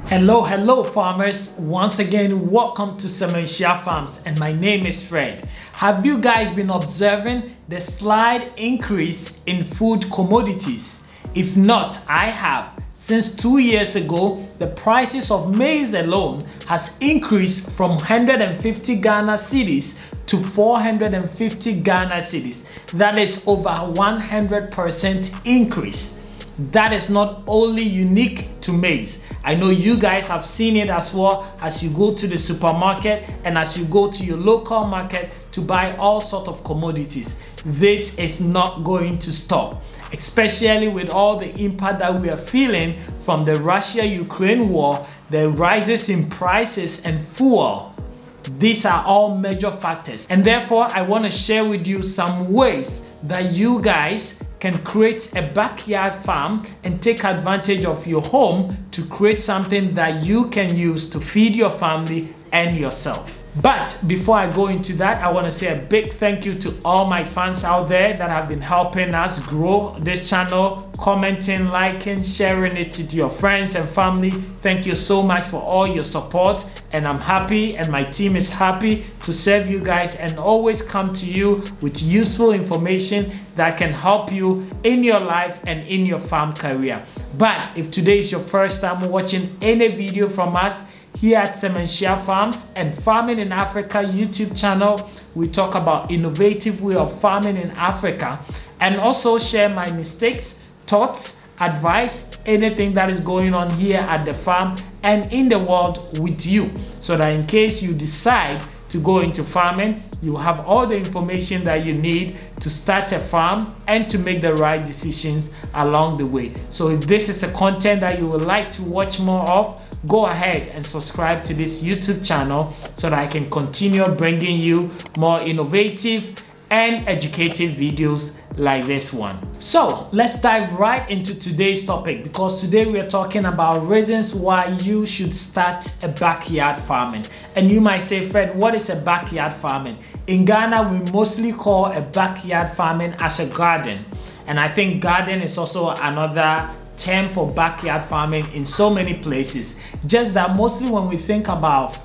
Hello farmers, once again welcome to Achimota Farms and my name is Fred. Have you guys been observing the slight increase in food commodities? If not, I have. Since 2 years ago, the prices of maize alone has increased from 150 Ghana cedis to 450 Ghana cedis. That is over 100% increase. That is not only unique to maize. I know you guys have seen it as well as you go to the supermarket and as you go to your local market to buy all sorts of commodities. This is not going to stop, especially with all the impact that we are feeling from the Russia-Ukraine war, the rises in prices and fuel. These are all major factors, and therefore I want to share with you some ways that you guys can create a backyard farm and take advantage of your home to create something that you can use to feed your family and yourself. But before I go into that, I want to say a big thank you to all my fans out there that have been helping us grow this channel, commenting, liking, sharing it to your friends and family. Thank you so much for all your support, and I'm happy and my team is happy to serve you guys and always come to you with useful information that can help you in your life and in your farm career. But if today is your first time watching any video from us here at Achimota Farms and Farming in Africa YouTube channel, we talk about innovative way of farming in Africa and also share my mistakes, thoughts, advice, anything that is going on here at the farm and in the world with you, so that in case you decide to go into farming, you have all the information that you need to start a farm and to make the right decisions along the way. So if this is a content that you would like to watch more of, go ahead and subscribe to this YouTube channel so that I can continue bringing you more innovative and educative videos like this one. So let's dive right into today's topic, because today we are talking about reasons why you should start a backyard farming. And you might say, Fred, what is a backyard farming? In Ghana, we mostly call a backyard farming as a garden. And I think garden is also another term for backyard farming in so many places. Just that mostly when we think about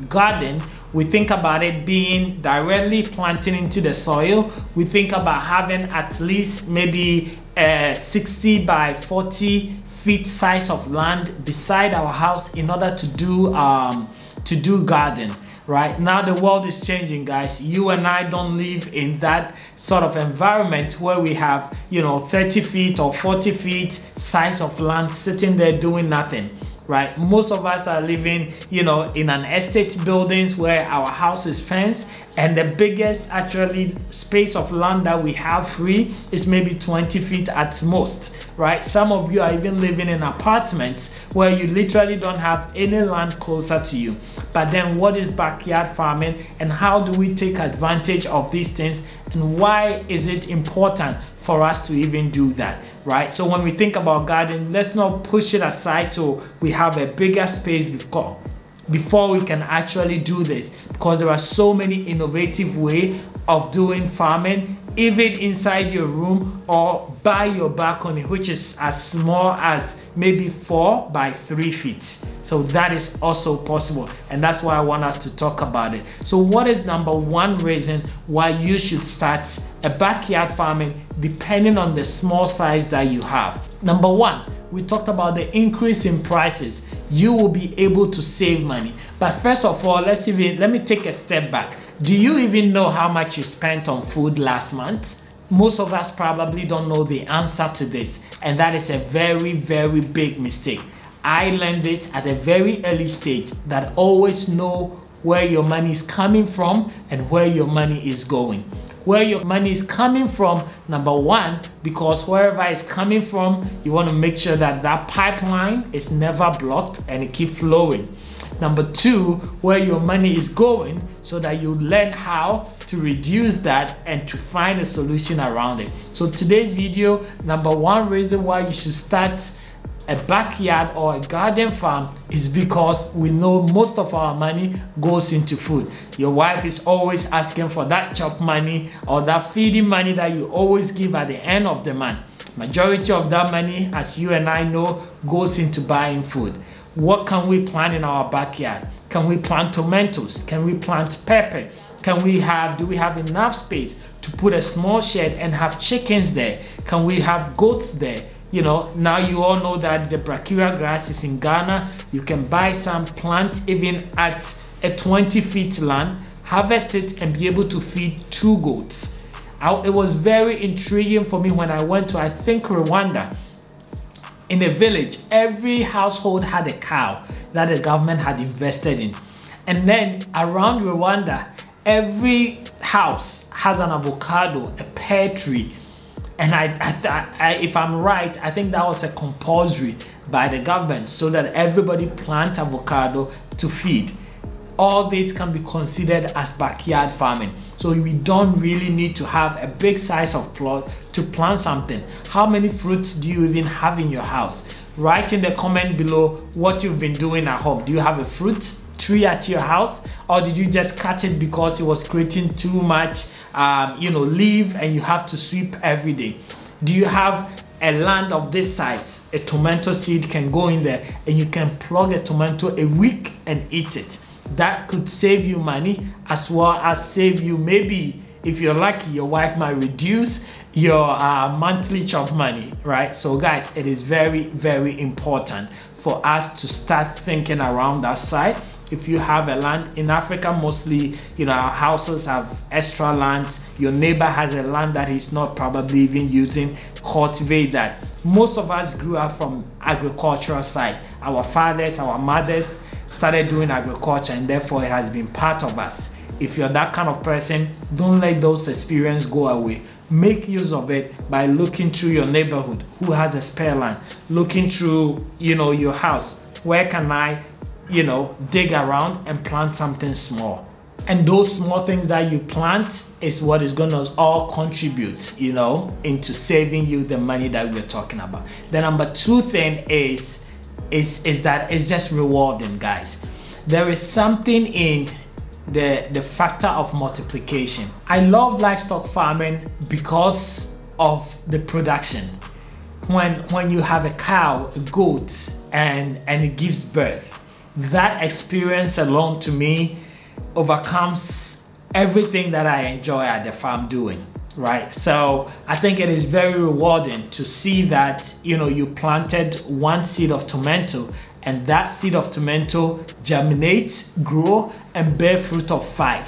garden, we think about it being directly planting into the soil. We think about having at least maybe 60 by 40 feet size of land beside our house in order to do garden. Right now the world is changing, guys. You and I don't live in that sort of environment where we have, 30 feet or 40 feet size of land sitting there doing nothing. Right, most of us are living, in an estate buildings where our house is fenced, and the biggest actually space of land that we have free is maybe 20 feet at most. Right, some of you are even living in apartments where you literally don't have any land closer to you. But then what is backyard farming, and how do we take advantage of these things, and why is it important for us to even do that? Right, so when we think about gardening, let's not push it aside till we have a bigger space before we can actually do this, because there are so many innovative ways of doing farming, even inside your room or by your balcony, which is as small as maybe 4 by 3 feet. So that is also possible, and that's why I want us to talk about it. So what is number one reason why you should start a backyard farming, depending on the small size that you have? Number one, we talked about the increase in prices. You will be able to save money. But first of all, let me take a step back. Do you even know how much you spent on food last month? Most of us probably don't know the answer to this, and that is a very, very big mistake. I learned this at a very early stage, that always know where your money is coming from and where your money is going. Where your money is coming from, number one, because wherever it's coming from, you want to make sure that that pipeline is never blocked and it keeps flowing. Number two, where your money is going, so that you learn how to reduce that and to find a solution around it. So today's video, number one reason why you should start a backyard or a garden farm is because we know most of our money goes into food. Your wife is always asking for that chop money or that feeding money that you always give at the end of the month. Majority of that money, as you and I know, goes into buying food. What can we plant in our backyard? Can we plant tomatoes? Can we plant peppers? Do we have enough space to put a small shed and have chickens there? Can we have goats there? You know, now you all know that the brachiaria grass is in Ghana. You can buy some, plant even at a 20-feet land, harvest it and be able to feed 2 goats. It was very intriguing for me when I went to, I think, Rwanda. In a village, every household had a cow that the government had invested in. And then around Rwanda, every house has an avocado, a pear tree. And if I'm right, I think that was a compulsory by the government so that everybody plant avocado to feed. All this can be considered as backyard farming. So we don't really need to have a big size of plot to plant something. How many fruits do you even have in your house? Write in the comment below what you've been doing at home. Do you have a fruit tree at your house, or did you just cut it because it was creating too much leaf and you have to sweep every day? Do you have a land of this size? A tomato seed can go in there and you can plug a tomato a week and eat it. That could save you money, as well as save you, maybe if you're lucky, your wife might reduce your monthly chop money, right? So guys, it is very, very important for us to start thinking around that side. If you have a land in Africa, mostly, our houses have extra lands. Your neighbor has a land that he's not probably even using. Cultivate that. Most of us grew up from agricultural side. Our fathers, our mothers started doing agriculture, and therefore it has been part of us. If you're that kind of person, don't let those experiences go away. Make use of it by looking through your neighborhood, who has a spare land, looking through your house. Where can I dig around and plant something small? And those small things that you plant is what is going to all contribute into saving you the money that we're talking about. The number 2 thing is that it's just rewarding, guys. There is something in the factor of multiplication. I love livestock farming because of the production. When you have a cow, a goat, and it gives birth, that experience alone to me overcomes everything that I enjoy at the farm doing, right? So I think it is very rewarding to see that you planted 1 seed of tomato, and that seed of tomato germinates, grow, and bear fruit of 5.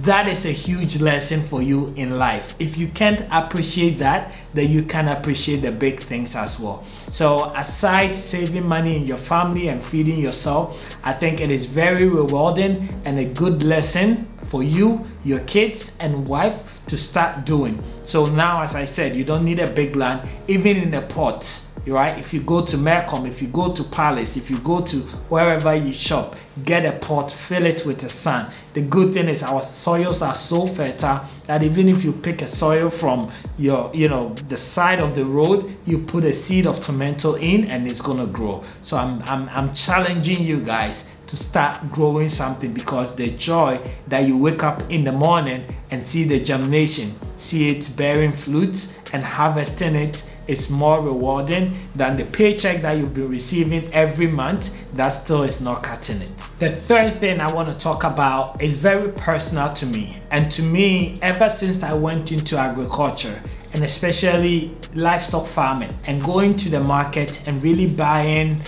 That is a huge lesson for you in life. If you can't appreciate that, then you can appreciate the big things as well. So aside saving money in your family and feeding yourself, I think it is very rewarding and a good lesson for you, your kids, and wife to start doing. So now, as I said, you don't need a big land, even in a pot. Right? If you go to Mercom, if you go to Palace, if you go to wherever you shop, get a pot, fill it with the sand. The good thing is our soils are so fertile that even if you pick a soil from the side of the road, you put a seed of tomato in and it's gonna grow. So I'm challenging you guys to start growing something, because the joy that you wake up in the morning and see the germination, see it bearing fruits and harvesting it, is more rewarding than the paycheck that you'll be receiving every month that still is not cutting it. The third thing I want to talk about is very personal to me. And to me, ever since I went into agriculture, and especially livestock farming, and going to the market and really buying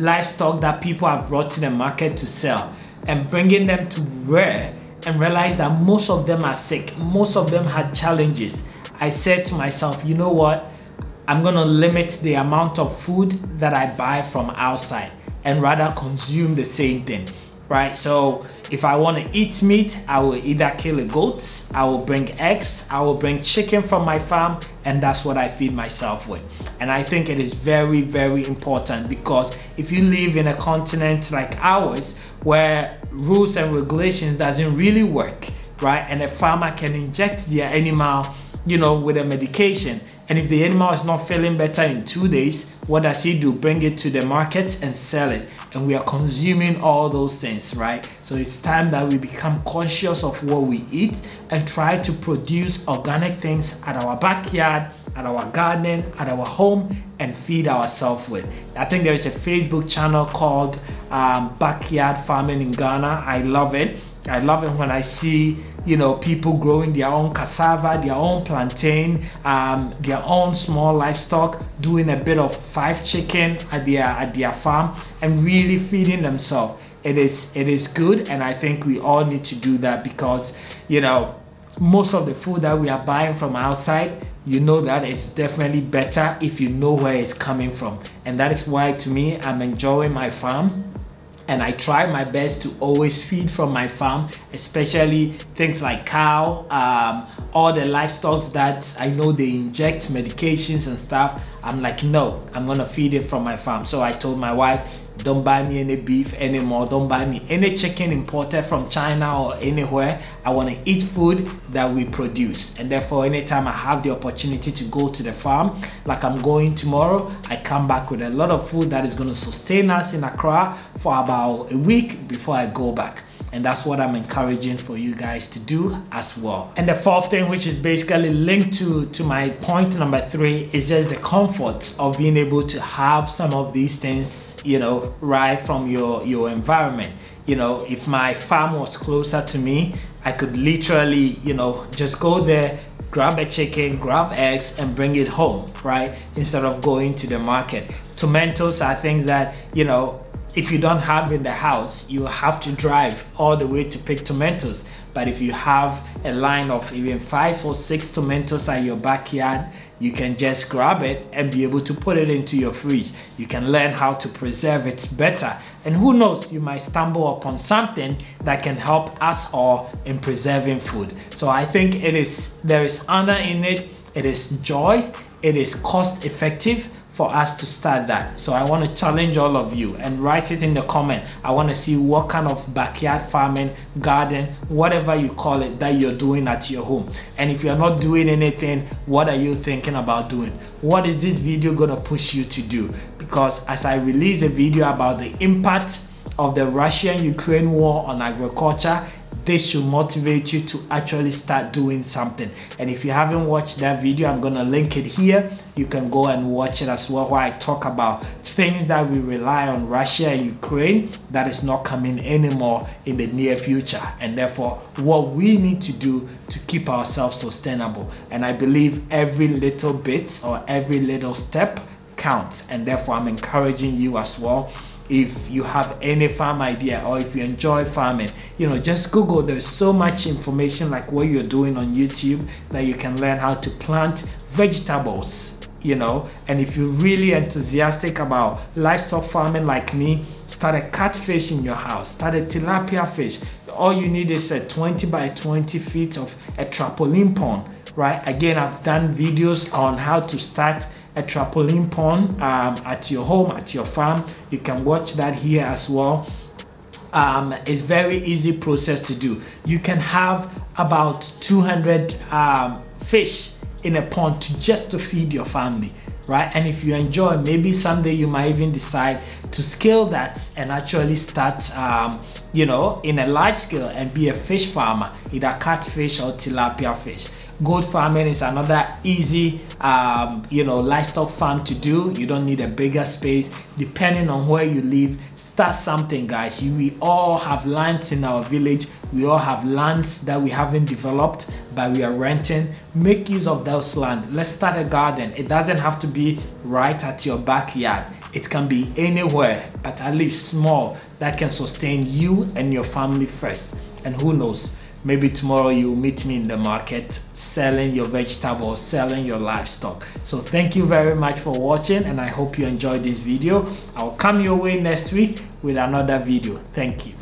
livestock that people have brought to the market to sell and bringing them to rear, and realize that most of them are sick, most of them had challenges, I said to myself, you know what? I'm gonna limit the amount of food that I buy from outside and rather consume the same thing, right? So if I want to eat meat, I will either kill a goat, I will bring eggs, I will bring chicken from my farm, and that's what I feed myself with. And I think it is very, very important, because if you live in a continent like ours where rules and regulations doesn't really work, right? And a farmer can inject their animal, with a medication, and if the animal is not feeling better in 2 days, what does he do? Bring it to the market and sell it. And we are consuming all those things, right? So it's time that we become conscious of what we eat and try to produce organic things at our backyard at our garden, at our home, and feed ourselves with. I think there is a Facebook channel called Backyard Farming in Ghana. I love it. I love it when I see, you know, people growing their own cassava, their own plantain, their own small livestock, doing a bit of 5 chicken at their farm and really feeding themselves. It is good, and I think we all need to do that because, you know, most of the food that we are buying from outside, you know that it's definitely better if you know where it's coming from. And that is why, to me, I'm enjoying my farm. And I try my best to always feed from my farm, especially things like cow, all the livestock that I know they inject medications and stuff. I'm like, no, I'm gonna feed it from my farm. So I told my wife, don't buy me any beef anymore. Don't buy me any chicken imported from China or anywhere. I want to eat food that we produce. And therefore, anytime I have the opportunity to go to the farm, like I'm going tomorrow, I come back with a lot of food that is going to sustain us in Accra for about a week before I go back. And that's what I'm encouraging for you guys to do as well. And the fourth thing, which is basically linked to my point number 3, is just the comfort of being able to have some of these things, you know, right from your environment. You know, if my farm was closer to me, I could literally, you know, just go there, grab a chicken, grab eggs, and bring it home, right? Instead of going to the market. Tomatoes are things that, you know, if you don't have in the house, you have to drive all the way to pick tomatoes. But if you have a line of even 5 or 6 tomatoes at your backyard, you can just grab it and be able to put it into your fridge. You can learn how to preserve it better. And who knows, you might stumble upon something that can help us all in preserving food. So I think there is honor in it, it is joy, it is cost effective for us to start that. So I want to challenge all of you and write it in the comment. I want to see what kind of backyard farming, garden, whatever you call it, that you're doing at your home. And if you're not doing anything, what are you thinking about doing? What is this video going to push you to do? Because as I release a video about the impact of the Russia-Ukraine war on agriculture, this should motivate you to actually start doing something. And if you haven't watched that video, I'm gonna link it here. You can go and watch it as well, where I talk about things that we rely on Russia and Ukraine that is not coming anymore in the near future, and therefore what we need to do to keep ourselves sustainable. And I believe every little bit or every little step counts, and therefore I'm encouraging you as well. If you have any farm idea, or if you enjoy farming, you know, just Google. There's so much information like what you're doing on YouTube that you can learn how to plant vegetables, you know. And if you're really enthusiastic about livestock farming like me, start a catfish in your house, start a tilapia fish. All you need is a 20 by 20 feet of a trampoline pond, right? Again, I've done videos on how to start a trampoline pond at your home, at your farm. You can watch that here as well. It's very easy process to do. You can have about 200 fish in a pond just to feed your family, right? And if you enjoy, maybe someday you might even decide to scale that and actually start you know, in a large scale and be a fish farmer, either catfish or tilapia fish. Goat farming is another easy you know, livestock farm to do. You don't need a bigger space. Depending on where you live, start something, guys. We all have lands in our village. We all have lands that we haven't developed, but we are renting. Make use of those land. Let's start a garden. It doesn't have to be right at your backyard. It can be anywhere, but at least small, that can sustain you and your family first. And who knows, maybe tomorrow you'll meet me in the market selling your vegetables, selling your livestock. So thank you very much for watching, and I hope you enjoyed this video. I'll come your way next week with another video. Thank you.